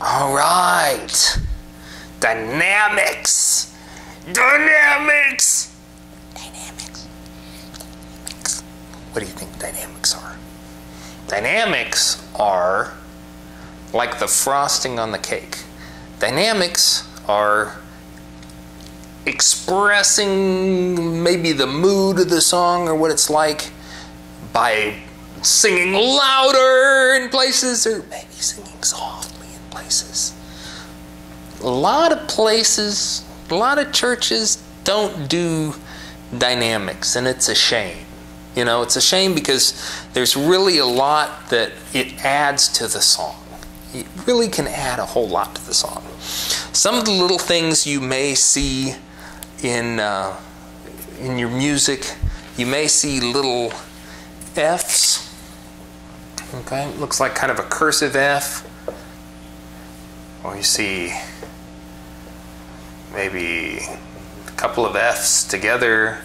All right. Dynamics. Dynamics. Dynamics. What do you think dynamics are? Dynamics are like the frosting on the cake. Dynamics are expressing maybe the mood of the song or what it's like by singing louder in places or maybe singing softly in places. A lot of places, a lot of churches don't do dynamics, and it's a shame. You know, it's a shame because there's really a lot that it adds to the song. It really can add a whole lot to the song. Some of the little things you may see in your music, you may see little F's. Okay, it looks like kind of a cursive F. Or you see maybe a couple of F's together.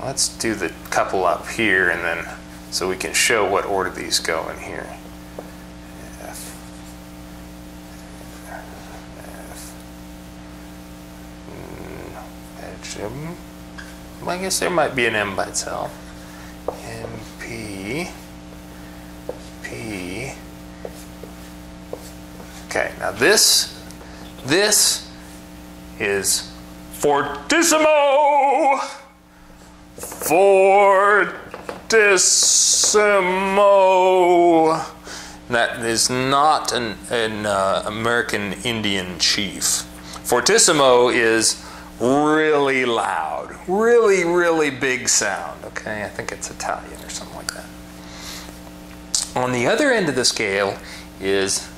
Let's do the couple up here, and then so we can show what order these go in here. F, F. Well, I guess there might be an M by itself. M, P, P. Okay, now this is fortissimo. Fortissimo. That is not an American Indian chief. Fortissimo is really loud, really, really big sound. Okay, I think it's Italian or something like that. On the other end of the scale is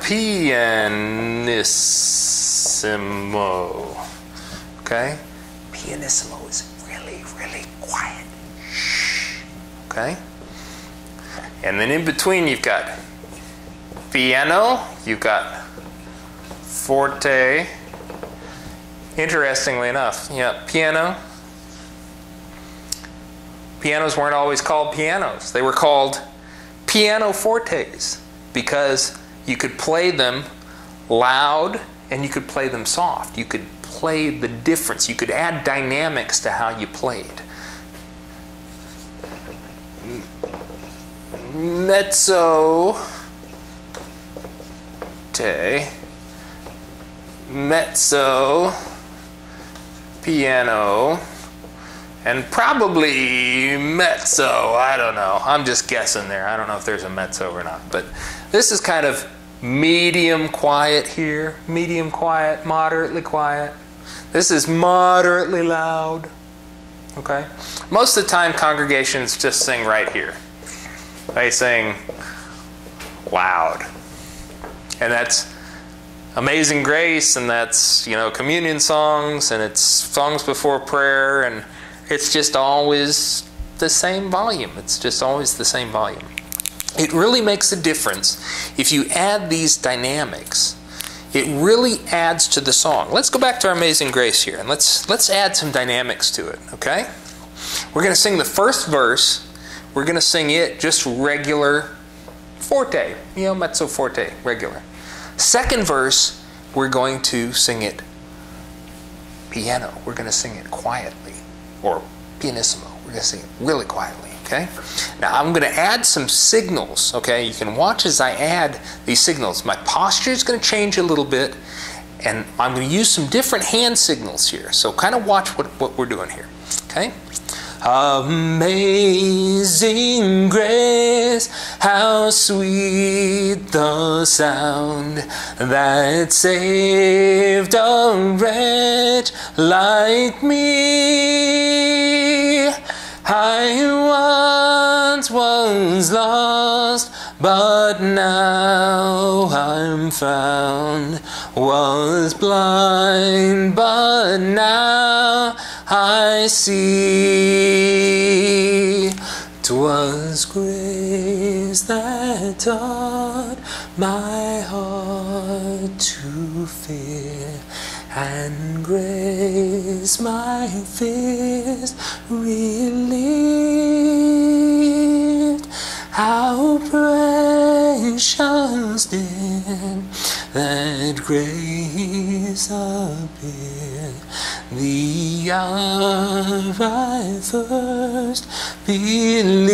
pianissimo. Okay, pianissimo is really, really quiet. Shh. Okay, and then in between you've got piano, you've got forte. Interestingly enough, yeah, pianos weren't always called pianos. They were called pianofortes because you could play them loud and you could play them soft. You could play the difference. You could add dynamics to how you played. Mezzo, te, mezzo, piano, and probably mezzo. I don't know. I'm just guessing there. I don't know if there's a mezzo or not. But this is kind of medium quiet here. Medium quiet, moderately quiet. This is moderately loud. Okay? Most of the time, congregations just sing right here. They sing loud. And that's Amazing Grace, and that's, you know, communion songs, and it's songs before prayer, and it's just always the same volume. It's just always the same volume. It really makes a difference if you add these dynamics. It really adds to the song. Let's go back to our Amazing Grace here, and let's add some dynamics to it, okay? We're going to sing the first verse. We're going to sing it just regular forte, you know, mezzo forte, regular. Second verse, we're going to sing it piano. We're going to sing it quietly, or pianissimo. We're going to sing it really quietly, okay? Now, I'm going to add some signals, okay? You can watch as I add these signals. My posture is going to change a little bit, and I'm going to use some different hand signals here. So kind of watch what we're doing here, okay? Amazing grace, how sweet the sound that saved a wretch like me. I once was lost, but now I'm found. Was blind, but now I see. 'Twas grace that taught my heart to fear, and grace my fears relieved. How precious trust in that grace appeared the hour I first believed.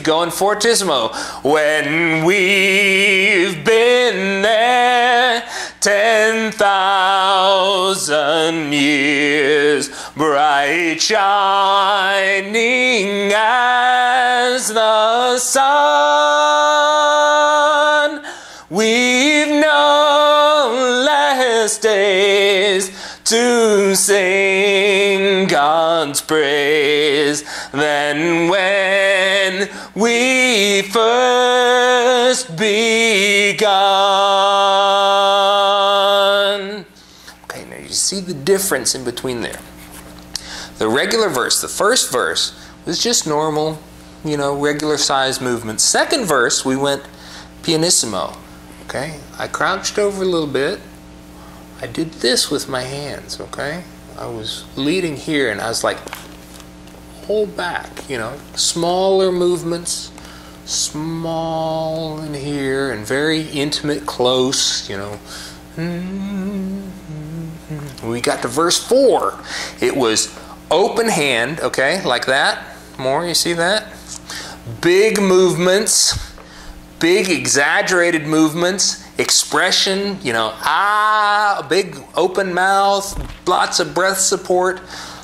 Going fortissimo. When we've been there 10,000 years, bright shining as the sun, we've no less days to sing God's praise than when we first begun. Okay, now you see the difference in between there. The regular verse, the first verse, was just normal, regular size movements. Second verse, we went pianissimo. Okay, I crouched over a little bit. I did this with my hands, okay? I was leading here and I was like, hold back, smaller movements, small in here and very intimate, close, When we got to verse 4, it was open hand, okay, like that. More, you see that? Big movements, big exaggerated movements, expression, a big open mouth, lots of breath support,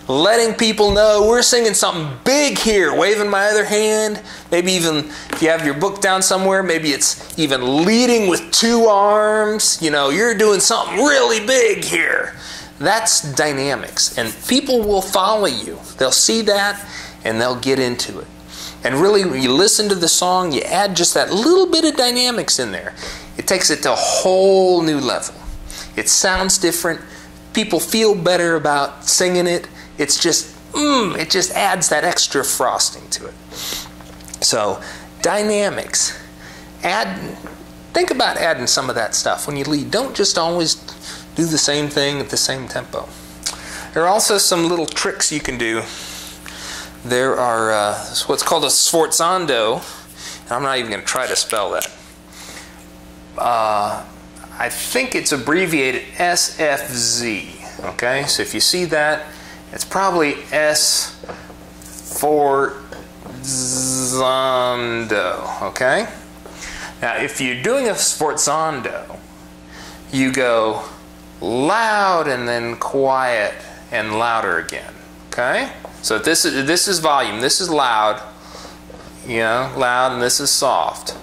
letting people know we're singing something big here, waving my other hand, maybe even if you have your book down somewhere, maybe it's even leading with 2 arms, you're doing something really big here. That's dynamics, and people will follow you. They'll see that and they'll get into it. And really, when you listen to the song, you add just that little bit of dynamics in there. It takes it to a whole new level. It sounds different. People feel better about singing it. It's just, it just adds that extra frosting to it. So, dynamics. Think about adding some of that stuff when you lead. Don't just always do the same thing at the same tempo. There are also some little tricks you can do. There are what's called a sforzando. And I'm not even going to try to spell that. I think it's abbreviated SFZ. Okay, so if you see that, it's probably sforzando. Okay. Now, if you're doing a sforzando, you go loud and then quiet and louder again. Okay. So this is volume. This is loud. Loud, and this is soft.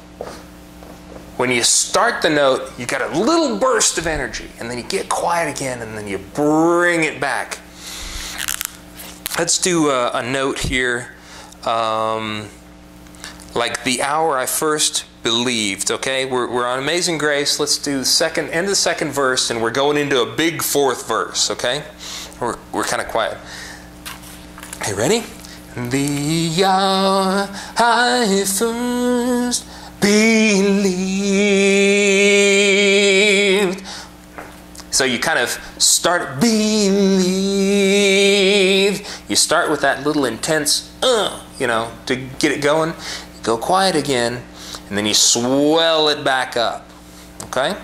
When you start the note, you got a little burst of energy, and then you get quiet again, and then you bring it back. Let's do a note here, like the hour I first believed. Okay, we're on Amazing Grace. Let's do the end of the second verse, and we're going into a big fourth verse. Okay, we're kind of quiet. Okay, ready? The hour I first believed. So you kind of start believe. You start with that little intense, to get it going. Go quiet again, and then you swell it back up. Okay?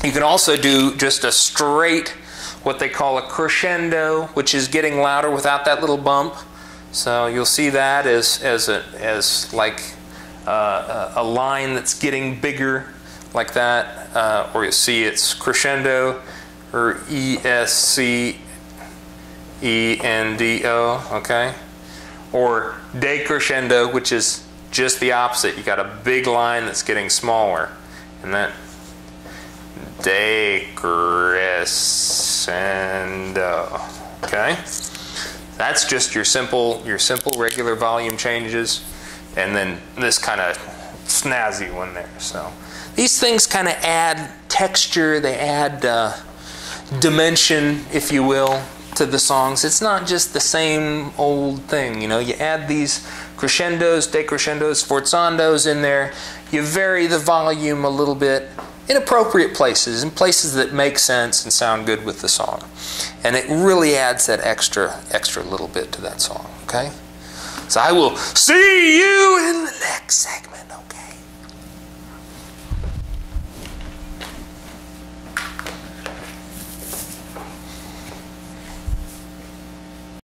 You can also do just a straight, what they call a crescendo, which is getting louder without that little bump. So you'll see that as like a line that's getting bigger, like that, or you'll see it's crescendo, or E-S-C-E-N-D-O, okay? Or decrescendo, which is just the opposite. You got a big line that's getting smaller, and that decrescendo, okay? That's just your simple regular volume changes, and then this kind of snazzy one there. So these things kind of add texture, they add dimension, if you will, to the songs. It's not just the same old thing, you add these crescendos, decrescendos, sforzandos in there. You vary the volume a little bit in appropriate places, in places that make sense and sound good with the song. And it really adds that extra little bit to that song, okay? So I will see you in the next segment.